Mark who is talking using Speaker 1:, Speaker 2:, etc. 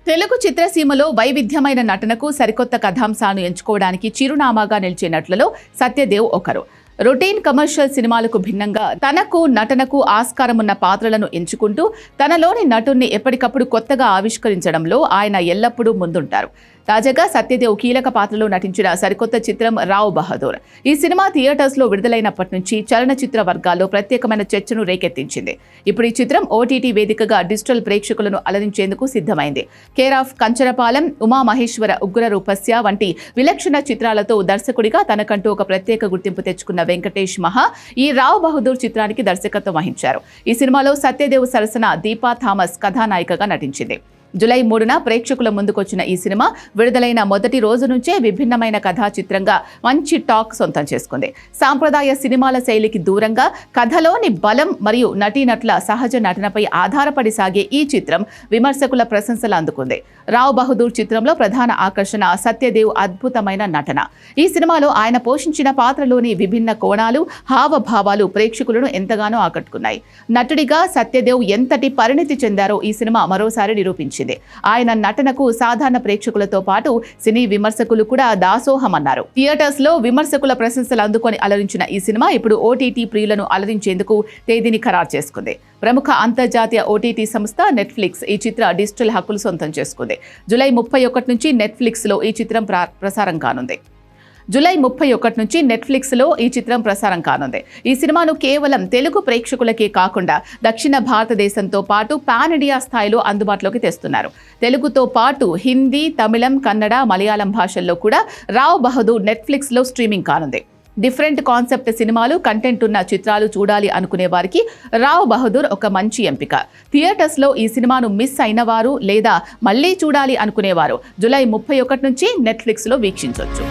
Speaker 1: తెలుగు చిత్రసీమలో వైవిధ్యమైన నటనకు సరికొత్త కథాంశాలను ఎంచుకోవడానికి చిరునామాగా నిలిచే నటులలో సత్యదేవ్ ఒకరు. రొటీన్ కమర్షియల్ సినిమాలకు భిన్నంగా తనకు నటనకు ఆస్కారమున్న పాత్రలను ఎంచుకుంటూ తనలోని నటుణ్ణి ఎప్పటికప్పుడు కొత్తగా ఆవిష్కరించడంలో ఆయన ఎల్లప్పుడూ ముందుంటారు. తాజాగా సత్యదేవ్ కీలక పాత్రలో నటించిన సరికొత్త చిత్రం రావ్ బహదూర్. ఈ సినిమా థియేటర్స్లో విడుదలైనప్పటి నుంచి చలనచిత్ర వర్గాల్లో ప్రత్యేకమైన చర్చను రేకెత్తించింది. ఇప్పుడు ఈ చిత్రం ఓటీటీ వేదికగా డిజిటల్ ప్రేక్షకులను అలరించేందుకు సిద్ధమైంది. కేర్ ఆఫ్ కంచరపాలెం, ఉమామహేశ్వర ఉగ్రరూపస్య వంటి విలక్షణ చిత్రాలతో దర్శకుడిగా తనకంటూ ఒక ప్రత్యేక గుర్తింపు తెచ్చుకున్న వెంకటేష్ మహా ఈ రావ్ బహదూర్ చిత్రానికి దర్శకత్వం వహించారు. ఈ సినిమాలో సత్యదేవ్ సరసన దీపా థామస్ కథానాయికగా నటించింది. జూలై 3న ప్రేక్షకుల ముందుకొచ్చిన ఈ సినిమా విడుదలైన మొదటి రోజు నుంచే విభిన్నమైన కథా చిత్రంగా మంచి టాక్ సొంతం చేసుకుంది. సాంప్రదాయ సినిమాల శైలికి దూరంగా కథలోని బలం మరియు నటీనటుల సహజ నటనపై ఆధారపడి సాగే ఈ చిత్రం విమర్శకుల ప్రశంసలు అందుకుంది. రావ్ బహదూర్ చిత్రంలో ప్రధాన ఆకర్షణ సత్యదేవ్ అద్భుతమైన నటన. ఈ సినిమాలో ఆయన పోషించిన పాత్రలోని విభిన్న కోణాలు, హావభావాలు ప్రేక్షకులను ఎంతగానో ఆకట్టుకున్నాయి. నటుడిగా సత్యదేవ్ ఎంతటి పరిణితి చెందారో ఈ సినిమా మరోసారి నిరూపించింది. ఆయన నటనకు సాధారణ ప్రేక్షకులతో పాటు సినీ విమర్శకులు కూడా దాసోహమన్నారు. థియేటర్స్ లో విమర్శకుల ప్రశంసలు అందుకొని అలరించిన ఈ సినిమా ఇప్పుడు ఓటీటీ ప్రియులను అలరించేందుకు తేదీని ఖరారు చేసుకుంది. ప్రముఖ అంతర్జాతీయ ఓటీటీ సంస్థ నెట్ఫ్లిక్స్ ఈ చిత్ర డిజిటల్ హక్కులు సొంతం చేసుకుంది. జూలై 31 నుంచి నెట్ఫ్లిక్స్ లో ఈ చిత్రం ప్రసారం కానుంది. ఈ సినిమాను కేవలం తెలుగు ప్రేక్షకులకే కాకుండా దక్షిణ భారతదేశంతో పాటు పాన్ ఇండియా స్థాయిలో అందుబాటులోకి తెస్తున్నారు. తెలుగుతో పాటు హిందీ, తమిళం, కన్నడ, మలయాళం భాషల్లో కూడా రావ్ బహదూర్ నెట్ఫ్లిక్స్లో స్ట్రీమింగ్ కానుంది. డిఫరెంట్ కాన్సెప్ట్ సినిమాలు, కంటెంట్ ఉన్న చిత్రాలు చూడాలి అనుకునే వారికి రావ్ బహదూర్ ఒక మంచి ఎంపిక. థియేటర్స్లో ఈ సినిమాను మిస్ అయినవారు లేదా మళ్ళీ చూడాలి అనుకునేవారు జూలై 31 నుంచి నెట్ఫ్లిక్స్లో వీక్షించవచ్చు.